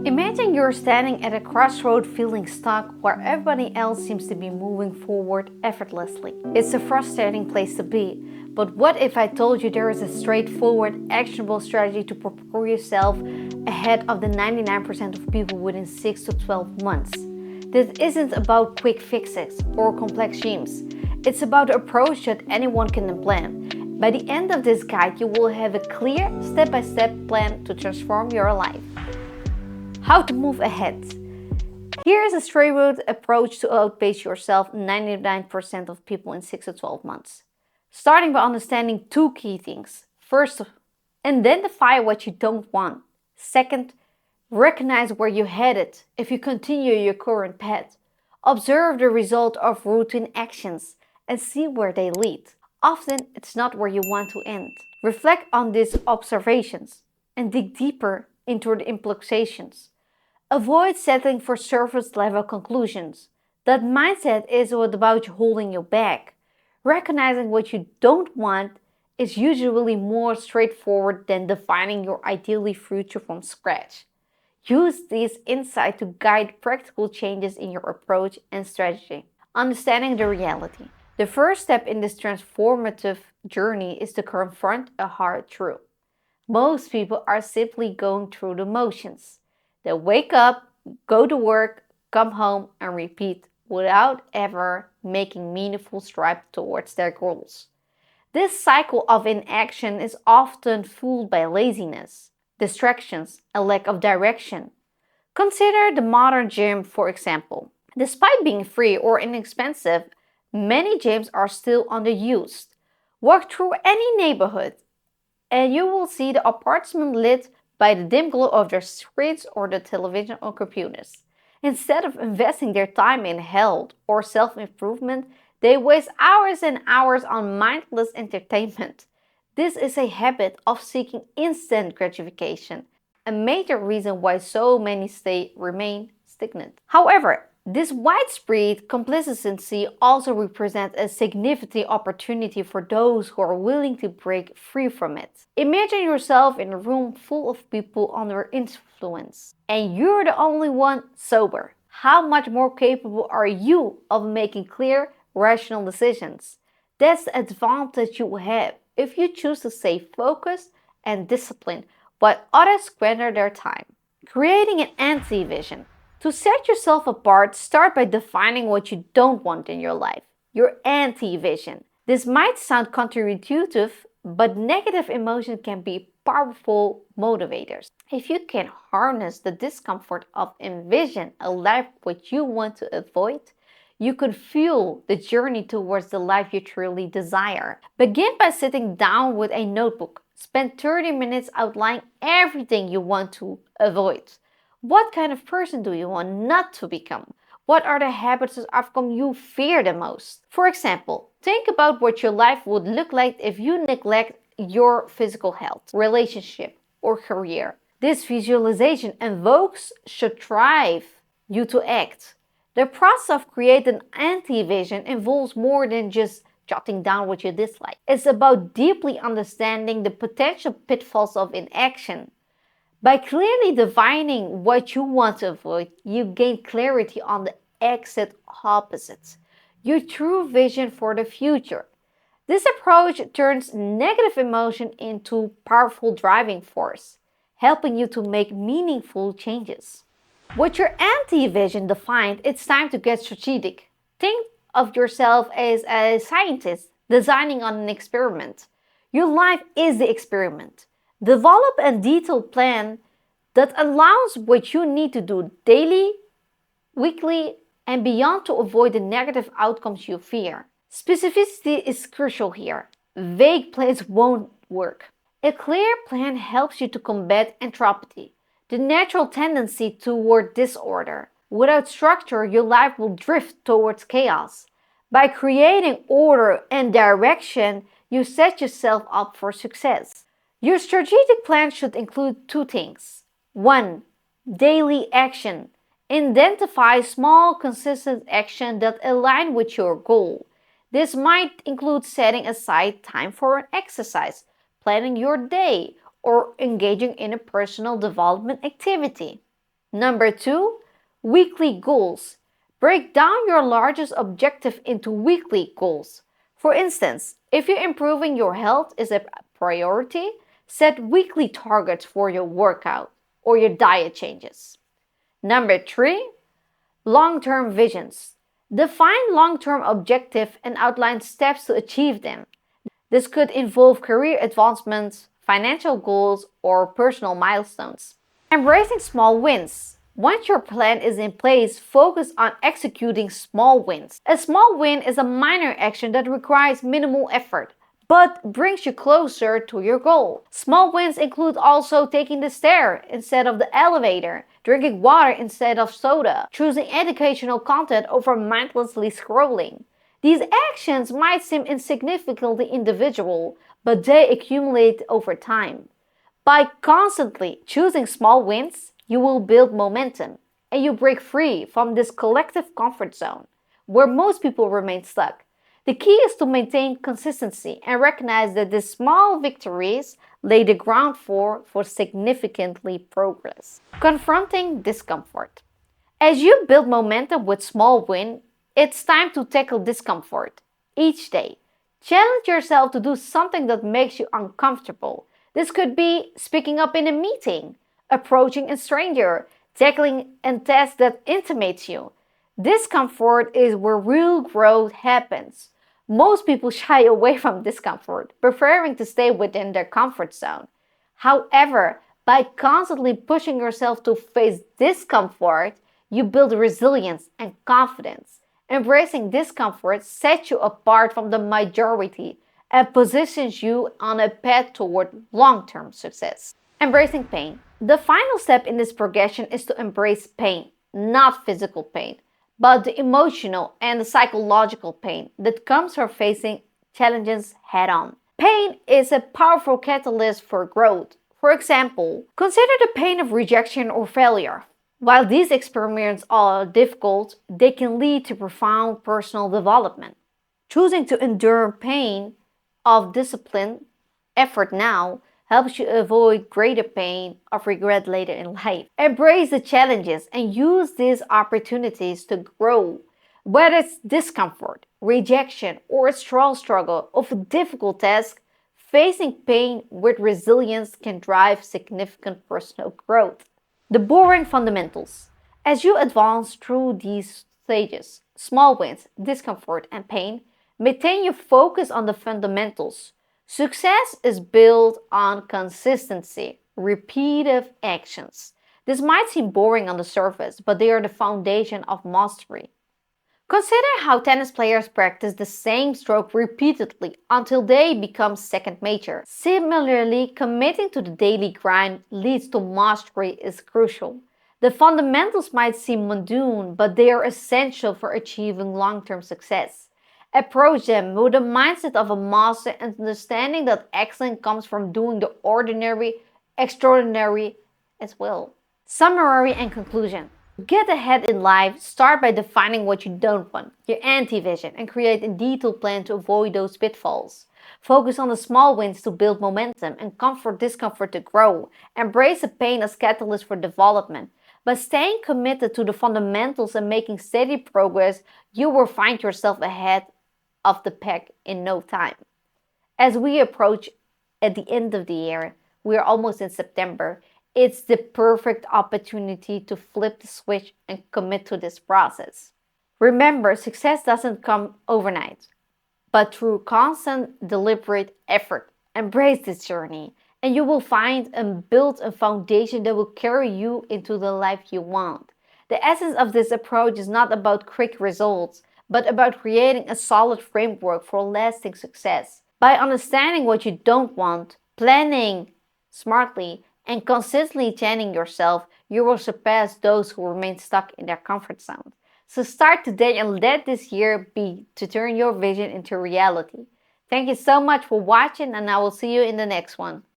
Imagine you're standing at a crossroad feeling stuck where everybody else seems to be moving forward effortlessly. It's a frustrating place to be, but what if I told you there is a straightforward, actionable strategy to prepare yourself ahead of the 99% of people within 6 to 12 months? This isn't about quick fixes or complex schemes. It's about an approach that anyone can implement. By the end of this guide, you will have a clear, step-by-step plan to transform your life. How to move ahead. Here is a straightforward approach to outpace yourself 99% of people in 6 to 12 months. Starting by understanding two key things. First, identify what you don't want. Second, recognize where you're headed if you continue your current path. Observe the result of routine actions and see where they lead. Often, it's not where you want to end. Reflect on these observations and dig deeper into the implications. Avoid settling for surface-level conclusions. That mindset is what about holding you back. Recognizing what you don't want is usually more straightforward than defining your ideal future from scratch. Use these insights to guide practical changes in your approach and strategy. Understanding the reality. The first step in this transformative journey is to confront a hard truth. Most people are simply going through the motions. They wake up, go to work, come home, and repeat without ever making meaningful strides towards their goals. This cycle of inaction is often fueled by laziness, distractions, and lack of direction. Consider the modern gym, for example. Despite being free or inexpensive, many gyms are still underused. Walk through any neighborhood, and you will see the apartment lit by the dim glow of their screens or the television or computers. Instead of investing their time in health or self-improvement, they waste hours and hours on mindless entertainment. This is a habit of seeking instant gratification, a major reason why so many remain stagnant. However, this widespread complacency also represents a significant opportunity for those who are willing to break free from it. Imagine yourself in a room full of people under influence, and you're the only one sober. How much more capable are you of making clear, rational decisions? That's the advantage you have if you choose to stay focused and disciplined while others squander their time. Creating an anti-vision. To set yourself apart, start by defining what you don't want in your life, your anti-vision. This might sound counterintuitive, but negative emotions can be powerful motivators. If you can harness the discomfort of envision a life which you want to avoid, you could fuel the journey towards the life you truly desire. Begin by sitting down with a notebook. Spend 30 minutes outlining everything you want to avoid. What kind of person do you want not to become? What are the habits or outcomes you fear the most? For example, think about what your life would look like if you neglect your physical health, relationship, or career. This visualization invokes should drive you to act. The process of creating an anti-vision involves more than just jotting down what you dislike. It's about deeply understanding the potential pitfalls of inaction. By clearly defining what you want to avoid, you gain clarity on the exact opposites, your true vision for the future. This approach turns negative emotion into powerful driving force, helping you to make meaningful changes. With your anti-vision defined, it's time to get strategic. Think of yourself as a scientist designing on an experiment. Your life is the experiment. Develop a detailed plan that allows what you need to do daily, weekly, and beyond to avoid the negative outcomes you fear. Specificity is crucial here. Vague plans won't work. A clear plan helps you to combat entropy, the natural tendency toward disorder. Without structure, your life will drift towards chaos. By creating order and direction, you set yourself up for success. Your strategic plan should include two things. 1. Daily action. Identify small, consistent action that align with your goal. This might include setting aside time for an exercise, planning your day, or engaging in a personal development activity. Number 2, weekly goals. Break down your largest objective into weekly goals. For instance, if you're improving your health is a priority, set weekly targets for your workout or your diet changes. Number 3, long-term visions. Define long-term objectives and outline steps to achieve them. This could involve career advancements, financial goals, or personal milestones. Embracing small wins. Once your plan is in place, focus on executing small wins. A small win is a minor action that requires minimal effort, but brings you closer to your goal. Small wins include also taking the stair instead of the elevator, drinking water instead of soda, choosing educational content over mindlessly scrolling. These actions might seem insignificantly individual, but they accumulate over time. By constantly choosing small wins, you will build momentum and you break free from this collective comfort zone where most people remain stuck. The key is to maintain consistency and recognize that these small victories lay the ground for significantly progress. Confronting discomfort. As you build momentum with small wins, it's time to tackle discomfort each day. Challenge yourself to do something that makes you uncomfortable. This could be speaking up in a meeting, approaching a stranger, tackling a task that intimidates you. Discomfort is where real growth happens. Most people shy away from discomfort, preferring to stay within their comfort zone. However, by constantly pushing yourself to face discomfort, you build resilience and confidence. Embracing discomfort sets you apart from the majority and positions you on a path toward long-term success. Embracing pain. The final step in this progression is to embrace pain, not physical pain, but the emotional and the psychological pain that comes from facing challenges head on. Pain is a powerful catalyst for growth. For example, consider the pain of rejection or failure. While these experiences are difficult, they can lead to profound personal development. Choosing to endure pain of discipline, effort now, helps you avoid greater pain of regret later in life. Embrace the challenges and use these opportunities to grow. Whether it's discomfort, rejection, or a struggle of a difficult task, facing pain with resilience can drive significant personal growth. The boring fundamentals. As you advance through these stages, small wins, discomfort, and pain, maintain your focus on the fundamentals. Success is built on consistency, repeated actions. This might seem boring on the surface, but they are the foundation of mastery. Consider how tennis players practice the same stroke repeatedly until they become second nature. Similarly, committing to the daily grind leads to mastery is crucial. The fundamentals might seem mundane, but they are essential for achieving long-term success. Approach them with the mindset of a master and understanding that excellence comes from doing the ordinary extraordinary as well. Summary and conclusion. To get ahead in life, start by defining what you don't want, your anti-vision, and create a detailed plan to avoid those pitfalls. Focus on the small wins to build momentum and comfort discomfort to grow. Embrace the pain as catalyst for development. By staying committed to the fundamentals and making steady progress, you will find yourself ahead of the pack in no time. As we approach at the end of the year, we are almost in September. It's the perfect opportunity to flip the switch and commit to this process. Remember, success doesn't come overnight, but through constant, deliberate effort. Embrace this journey, and you will find and build a foundation that will carry you into the life you want. The essence of this approach is not about quick results, but about creating a solid framework for lasting success. By understanding what you don't want, planning smartly, and consistently challenging yourself, you will surpass those who remain stuck in their comfort zone. So start today and let this year be to turn your vision into reality. Thank you so much for watching, and I will see you in the next one.